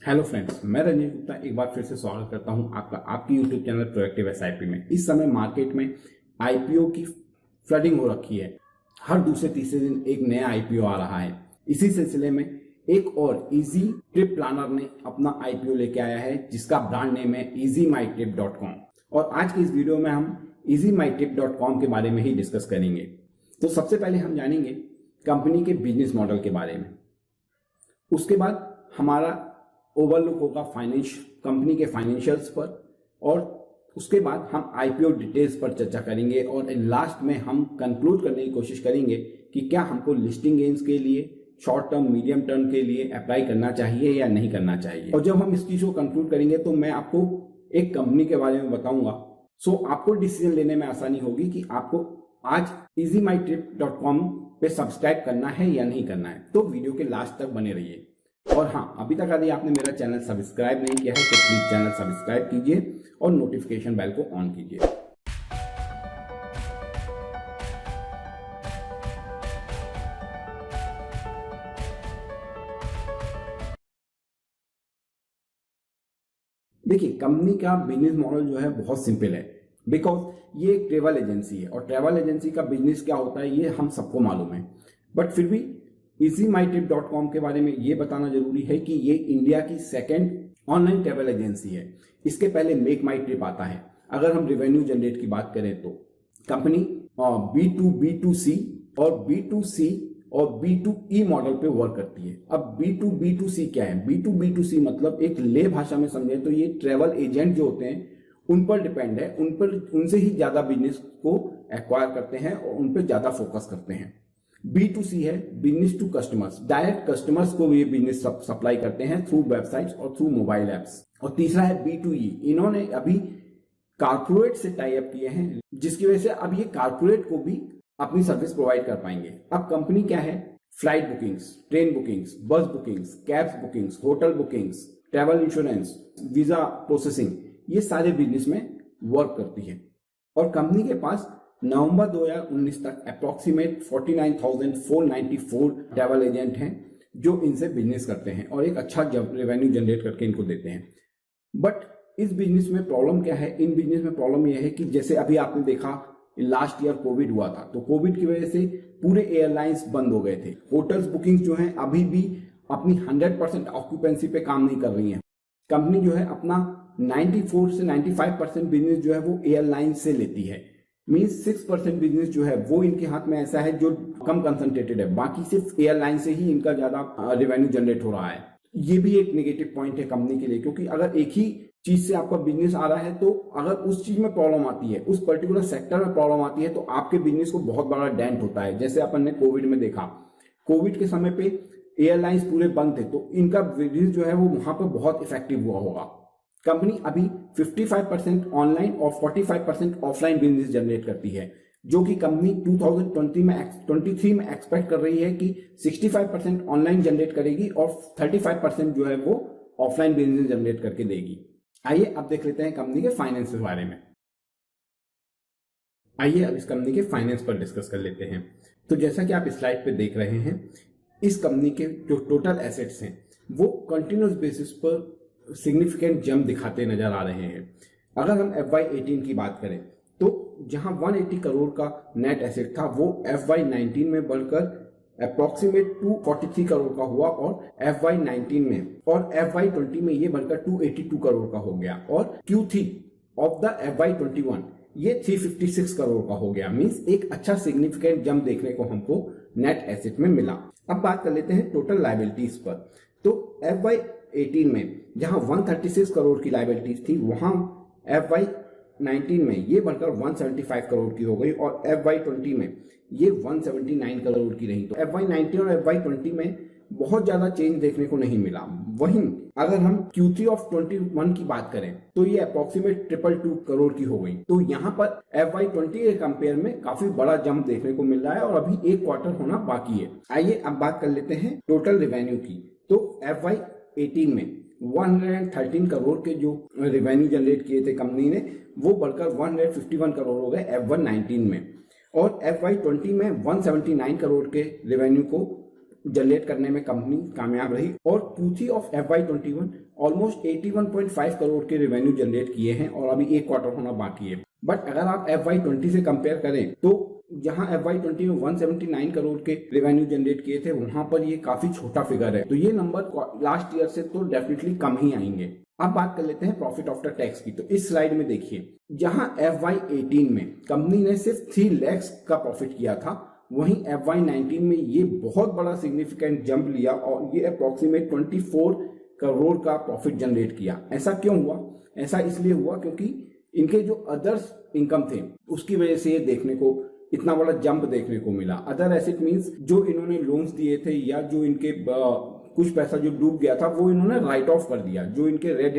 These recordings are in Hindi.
हेलो फ्रेंड्स, मैं रंजीत गुप्ता एक बार फिर से स्वागत करता हूं आपका आपकी यूट्यूब चैनल प्रोएक्टिव एसआईपी में। इस समय मार्केट में आईपीओ की फ्लडिंग हो रखी है। हर दूसरे तीसरे दिन एक नया आईपीओ आ रहा है। इसी सिलसिले में एक और इजी ट्रिप प्लानर ने अपना आईपीओ लेके आया है, जिसका ब्रांड नेम है easyMyTrip.com। और आज की इस वीडियो में हम easyMyTrip.com के बारे में ही डिस्कस करेंगे। तो सबसे पहले हम जानेंगे कंपनी के बिजनेस मॉडल के बारे में। उसके बाद हमारा ओवरलुक होगा कंपनी के फाइनेंशियल्स पर, और उसके बाद हम आईपीओ डिटेल्स पर चर्चा करेंगे, और लास्ट में हम कंक्लूड करने की कोशिश करेंगे कि क्या हमको लिस्टिंग गेन्स के लिए शॉर्ट टर्म मीडियम टर्म के लिए अप्लाई करना चाहिए या नहीं करना चाहिए। और जब हम इस चीज को कंक्लूड करेंगे तो मैं आपको एक कंपनी के बारे में बताऊंगा, सो आपको डिसीजन लेने में आसानी होगी कि आपको आज easyMyTrip.com पे सब्सक्राइब करना है या नहीं करना है। तो वीडियो के लास्ट तक बने रहिए। और हाँ, अभी तक यदि आपने मेरा चैनल सब्सक्राइब नहीं किया है तो प्लीज चैनल सब्सक्राइब कीजिए और नोटिफिकेशन बेल को ऑन कीजिए। देखिए, कंपनी का बिजनेस मॉडल जो है बहुत सिंपल है, बिकॉज ये एक ट्रेवल एजेंसी है और ट्रेवल एजेंसी का बिजनेस क्या होता है ये हम सबको मालूम है। बट फिर भी easyMyTrip.com के बारे में ये बताना जरूरी है कि ये इंडिया की सेकंड ऑनलाइन ट्रैवल एजेंसी है। इसके पहले मेक माई ट्रिप आता है। अगर हम रेवेन्यू जनरेट की बात करें तो कंपनी B2B2C और B2C और B2E मॉडल पे वर्क करती है। अब B2B2C क्या है? B2B2C मतलब एक ले भाषा में समझे तो ये ट्रैवल एजेंट जो होते हैं उन पर डिपेंड है, उनसे ही ज्यादा बिजनेस को एक्वायर करते हैं और उन पर ज्यादा फोकस करते हैं। B2C है business to customers, direct customers को ये बिजनेस सप्लाई करते हैं थ्रू वेबसाइट्स और थ्रू मोबाइल एप्स। और तीसरा है B2E, इन्होंने अभी कारपोरेट से टाई अप किए हैं, जिसकी वजह से अब ये कारपोरेट को भी अपनी सर्विस प्रोवाइड कर पाएंगे। अब कंपनी क्या है? फ्लाइट बुकिंग्स, ट्रेन बुकिंग्स, बस bookings, cabs bookings, hotel bookings, travel insurance, visa processing, ये सारे बिजनेस में वर्क करती है। और कंपनी के पास नवंबर 2019 तक अप्रोक्सीमेट 49,494 ट्रैवल एजेंट हैं जो इनसे बिजनेस करते हैं और एक अच्छा रेवेन्यू जनरेट करके इनको देते हैं। बट इस बिजनेस में प्रॉब्लम क्या है? इन बिजनेस में प्रॉब्लम यह है कि जैसे अभी आपने देखा लास्ट ईयर कोविड हुआ था, तो कोविड की वजह से पूरे एयरलाइंस बंद हो गए थे। होटल्स बुकिंग जो है अभी भी अपनी 100% ऑक्यूपेंसी पे काम नहीं कर रही है। कंपनी जो है अपना 94 से 95% बिजनेस जो है वो एयरलाइन से लेती है। मीन्स 6% बिजनेस जो है वो इनके हाथ में ऐसा है जो कम कंसंट्रेटेड है, बाकी सिर्फ एयरलाइन से ही इनका ज्यादा रेवेन्यू जनरेट हो रहा है। ये भी एक नेगेटिव पॉइंट है कंपनी के लिए, क्योंकि अगर एक ही चीज से आपका बिजनेस आ रहा है तो अगर उस चीज में प्रॉब्लम आती है, उस पर्टिकुलर सेक्टर में प्रॉब्लम आती है, तो आपके बिजनेस को बहुत बड़ा डेंट होता है। जैसे अपन ने कोविड में देखा, कोविड के समय पे एयरलाइंस पूरे बंद थे तो इनका बिजनेस जो है वो वहां पर बहुत इफेक्टिव हुआ होगा। कंपनी अभी 55% ऑनलाइन और 45% ऑफलाइन बिजनेस जनरेट करती है, जो कि कंपनी 2023 में एक्सपेक्ट कर रही है कि 65% ऑनलाइन जनरेट करेगी और 35% जो है वो ऑफलाइन बिजनेस जनरेट करके देगी। आइए अब देख लेते हैं कंपनी के फाइनेंस के बारे में। आइए अब इस कंपनी के फाइनेंस पर डिस्कस कर लेते हैं। तो जैसा कि आप स्लाइड पे देख रहे हैं, इस कंपनी के जो टोटल एसेट्स हैं वो कंटिन्यूस बेसिस पर सिग्निफिकेंट जंप दिखाते नजर आ रहे हैं। अगर हम FY18 की बात करें तो जहां 180 करोड़ का नेट एसेट था वो FY19 में बढ़कर अप्रोक्सीमेट 243 करोड़ का हुआ, और FY19 में और FY20 में ये बढ़कर 282 करोड़ का हो गया, और Q3 ऑफ द FY21 ये 356 करोड़ का हो गया। मींस एक अच्छा सिग्निफिकेंट जंप देखने को हमको नेट एसेट में मिला। अब बात कर लेते हैं टोटल लायबिलिटीज पर। तो FY18 में जहां 136 करोड़ की लायबिलिटीज थी, वहां FY19 में ये बढ़कर 175 करोड़ की हो गई, और FY20 में ये 179 करोड़ की रही। तो FY19 और FY20 में बहुत ज्यादा चेंज देखने को नहीं मिला। वहीं अगर हम Q3 ऑफ 21 की बात करें तो ये अप्रोक्सीमेट 222 करोड़ की हो गई। तो यहाँ पर FY20 के कंपेयर में काफी बड़ा जंप देखने को मिल रहा है, और अभी एक क्वार्टर होना बाकी है। आइए अब बात कर लेते हैं टोटल रेवेन्यू की। तो FY18 में 113 करोड़ के जो रेवेन्यू जनरेट किए थे कंपनी ने, वो बढ़कर 151 करोड़ हो गए FY19 में, और FY20 में 179 करोड़ के रेवेन्यू को जनरेट करने में कंपनी कामयाब रही और Q3 of FY21 almost 81.5 crore के रेवेन्यू जनरेट किए हैं और अभी एक क्वार्टर होना बाकी है। बट अगर आप FY20 से कंपेयर करें तो जहां FY20 में 179 करोड़ के रेवेन्यू जनरेट किए थे वहां पर ये काफी छोटा फिगर है, तो ये नंबर लास्ट ईयर से तो डेफिनेटली कम ही आएंगे। अब बात कर लेते हैं प्रॉफिट आफ्टर टैक्स की। तो इस स्लाइड में देखिए, जहां FY18 में कंपनी ने सिर्फ 3 लाख का प्रॉफिट किया था, वहीं FY19 में ये बहुत बड़ा सिग्निफिकेंट जंप लिया और ये अप्रोक्सीमेट 24 करोड़ का प्रॉफिट जनरेट किया। ऐसा क्यों हुआ? ऐसा इसलिए हुआ क्योंकि इनके जो अदर्स इनकम थे उसकी वजह से ये देखने को इतना बड़ा जंप देखने को मिला। अदर एसेट मींस जो इन्होंने लोन्स दिए थे या जो इनके कुछ पैसा जो डूब गया था वो इन्होंने राइट ऑफ कर दिया, जो इनके रेड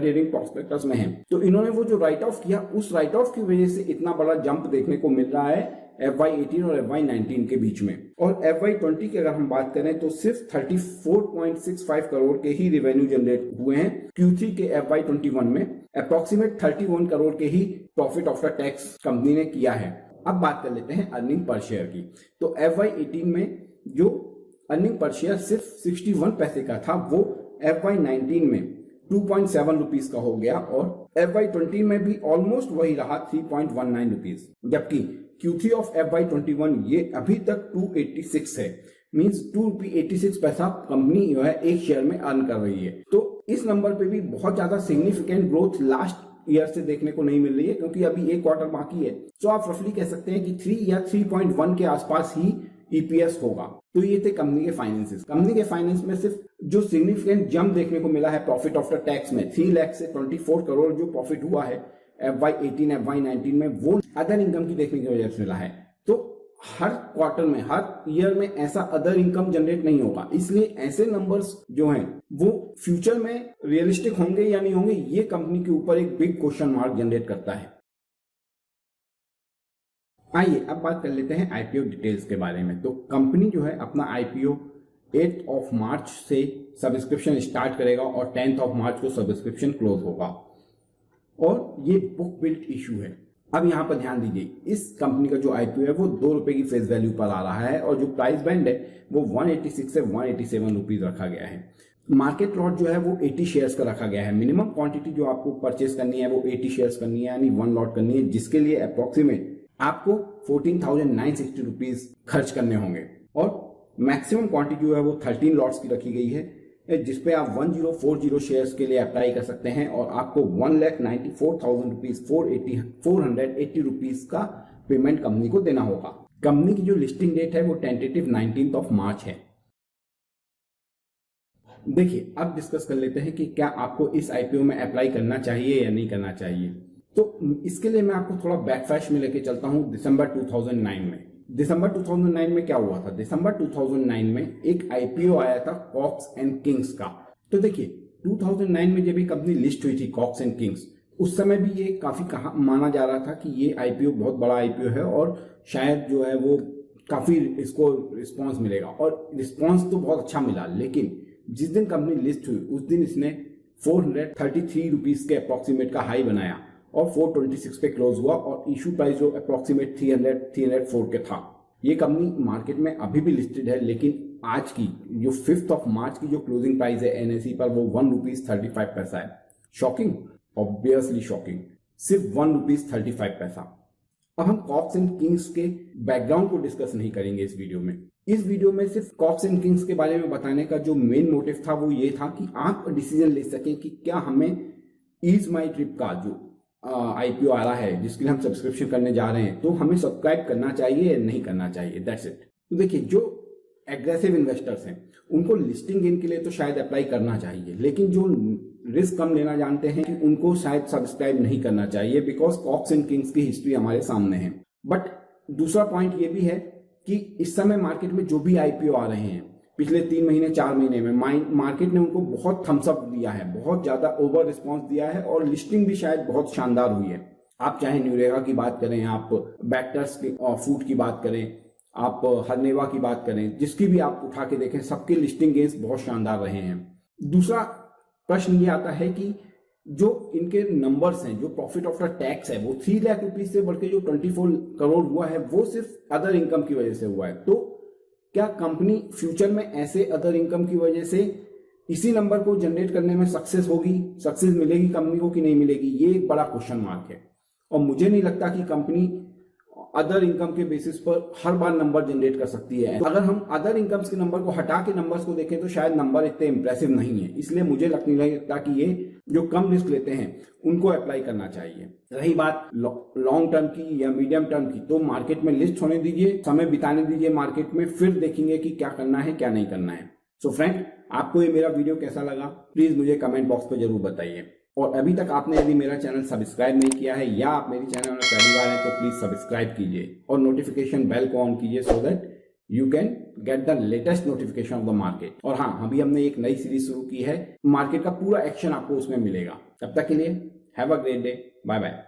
हेरिंग प्रॉस्पेक्टस में है। तो इन्होंने वो जो राइट ऑफ किया, उस राइट ऑफ की वजह से इतना बड़ा जंप देखने को मिल रहा है FY18 और FY19 के बीच में। और FY20 की अगर हम बात करें तो सिर्फ 34.65 करोड़ के ही रेवेन्यू जनरेट हुए हैं। Q3 के FY21 में अप्रोक्सीमेट 31 करोड़ के ही प्रॉफिट आफ्टर टैक्स कंपनी ने किया है। अब बात कर लेते हैं अर्निंग पर शेयर की। तो FY18 में जो अर्निंग पर शेयर सिर्फ 61 पैसे का था, वो FY19 में 2.7 रुपीज का हो गया और FY20 में भी ऑलमोस्ट वही रहा 3.19 रुपीज, जबकि Q3 ऑफ FY21 ये अभी तक 286 है, मींस 2.86 पैसा कंपनी जो है एक शेयर में अर्न कर रही है। तो इस नंबर पे भी बहुत ज्यादा सिग्निफिकेंट ग्रोथ लास्ट ईयर से देखने को नहीं मिल रही है, क्योंकि अभी एक क्वार्टर बाकी है। तो आप रफली कह सकते हैं कि 3 या 3.1 के आसपास ही EPS होगा। तो ये थे कंपनी के फाइनेंसेस। कंपनी के फाइनेंस में सिर्फ जो सिग्निफिकेंट जंप देखने को मिला है प्रॉफिट आफ्टर टैक्स में, 3 लाख से 24 करोड़ जो प्रॉफिट हुआ है FY18 FY19 में, वो अदर इनकम की देखने की वजह से मिला है। तो हर क्वार्टर में, हर ईयर में ऐसा अदर इनकम जनरेट नहीं होगा, इसलिए ऐसे नंबर्स जो हैं वो फ्यूचर में रियलिस्टिक होंगे या नहीं होंगे, ये कंपनी के ऊपर एक बिग क्वेश्चन मार्क जनरेट करता है। आइए अब बात कर लेते हैं IPO डिटेल्स के बारे में। तो कंपनी जो है अपना IPO 8 ऑफ मार्च से सब्सक्रिप्शन स्टार्ट करेगा और 10 ऑफ मार्च को सब्सक्रिप्शन क्लोज होगा और ये बुक बिल्ट इशू है। अब यहाँ पर ध्यान दीजिए, इस कंपनी का जो IPO है वो 2 रुपए की फेस वैल्यू पर आ रहा है और जो प्राइस बैंड है वो 186 से 187 रुपीज रखा गया है। मार्केट लॉट जो है वो 80 शेयर्स का रखा गया है। मिनिमम क्वांटिटी जो आपको परचेस करनी है वो 80 शेयर्स करनी है, यानी 1 लॉट करनी है, जिसके लिए अप्रोक्सीमेट आपको 14,960 रुपीज खर्च करने होंगे। और मैक्सिमम क्वांटिटी जो है वो 13 लॉट्स की रखी गई है, जिसपे आप 1040 शेयर्स के लिए अप्लाई कर सकते हैं और आपको 1,94,000 रुपीज 480 रुपीज का पेमेंट कंपनी को देना होगा। कंपनी की जो लिस्टिंग डेट है वो टेंटेटिव 19 ऑफ मार्च है। देखिए अब डिस्कस कर लेते हैं कि क्या आपको इस IPO में अप्लाई करना चाहिए या नहीं करना चाहिए। तो इसके लिए मैं आपको थोड़ा बैक फ्लैश में लेके चलता हूं दिसंबर 2009 में। दिसंबर 2009 में क्या हुआ था? दिसंबर 2009 में एक IPO आया था कॉक्स एंड किंग्स का। तो देखिए 2009 में जब ये कंपनी लिस्ट हुई थी कॉक्स एंड किंग्स, उस समय भी ये काफी माना जा रहा था कि ये IPO बहुत बड़ा IPO है और शायद जो है वो काफी इसको रिस्पॉन्स मिलेगा, और रिस्पॉन्स तो बहुत अच्छा मिला। लेकिन जिस दिन कंपनी लिस्ट हुई उस दिन इसने 433 रुपीज के अप्रोक्सीमेट का हाई बनाया और 426 पे क्लोज हुआ और इशू प्राइस जो अप्रोक्सीमेट 304 के था। ये कंपनी मार्केट में अभी भी लिस्टेड है, लेकिन आज की जो 5 ऑफ मार्च की जो क्लोजिंग प्राइस है NSE पर वो 1 रुपीज 35 पैसा है। शॉकिंग, ऑब्वियसली शॉकिंग, सिर्फ 1 रुपीज 35 पैसा। अब हम कॉक्स एंड किंग्स के बैकग्राउंड को डिस्कस नहीं करेंगे इस वीडियो में। इस वीडियो में सिर्फ कॉक्स एंड किंग्स के बारे में बताने का जो मेन मोटिव था वो ये था कि आप डिसीजन ले सकें कि क्या हमें ईज माई ट्रिप का जो IPO आ रहा है जिसके लिए हम सब्सक्रिप्शन करने जा रहे हैं, तो हमें सब्सक्राइब करना चाहिए या नहीं करना चाहिए। That's it. तो देखिए जो एग्रेसिव इन्वेस्टर्स हैं उनको लिस्टिंग गेन के लिए तो शायद अप्लाई करना चाहिए, लेकिन जो रिस्क कम लेना जानते हैं कि उनको शायद सब्सक्राइब नहीं करना चाहिए, बिकॉज कॉक्स एंड किंग्स की हिस्ट्री हमारे सामने है। बट दूसरा पॉइंट ये भी है कि इस समय मार्केट में जो भी IPO आ रहे हैं पिछले 3 महीने 4 महीने में मार्केट ने उनको बहुत थम्सअप दिया है, बहुत ज्यादा ओवर रिस्पॉन्स दिया है और लिस्टिंग भी शायद बहुत शानदार हुई है। आप चाहे न्यूरेगा की बात करें, आप बैक्टर्स की फूड की बात करें, आप हरनेवा की बात करें, जिसकी भी आप उठा के देखें, सबके लिस्टिंग गेन्स बहुत शानदार रहे हैं। दूसरा प्रश्न ये आता है कि जो इनके नंबर्स हैं, जो प्रॉफिट आफ्टर टैक्स है वो 3 लाख रुपीज से बढ़ के जो 24 करोड़ हुआ है वो सिर्फ अदर इनकम की वजह से हुआ है। तो क्या कंपनी फ्यूचर में ऐसे अदर इनकम की वजह से इसी नंबर को जनरेट करने में सक्सेस मिलेगी कंपनी को कि नहीं मिलेगी, ये एक बड़ा क्वेश्चन मार्क है। और मुझे नहीं लगता कि कंपनी अदर इनकम के बेसिस पर हर बार नंबर जनरेट कर सकती है। तो अगर हम अदर इनकम्स के नंबर को हटा के नंबर्स को देखें तो शायद नंबर इतने इंप्रेसिव नहीं है। इसलिए मुझे नहीं लगता कि ये जो कम रिस्क लेते हैं उनको अप्लाई करना चाहिए। रही बात लॉन्ग टर्म की या मीडियम टर्म की, तो मार्केट में लिस्ट होने दीजिए, समय बिताने दीजिए मार्केट में, फिर देखेंगे कि क्या करना है क्या नहीं करना है। सो फ्रेंड, आपको ये मेरा वीडियो कैसा लगा प्लीज मुझे कमेंट बॉक्स पर जरूर बताइए। और अभी तक आपने यदि मेरा चैनल सब्सक्राइब नहीं किया है या आप मेरे चैनल में पहली बार हैं तो प्लीज सब्सक्राइब कीजिए और नोटिफिकेशन बेल को ऑन कीजिए so that you can get the latest notification of the market. और हाँ, अभी हमने एक नई सीरीज शुरू की है, मार्केट का पूरा एक्शन आपको उसमें मिलेगा। तब तक के लिए have a great day, bye bye.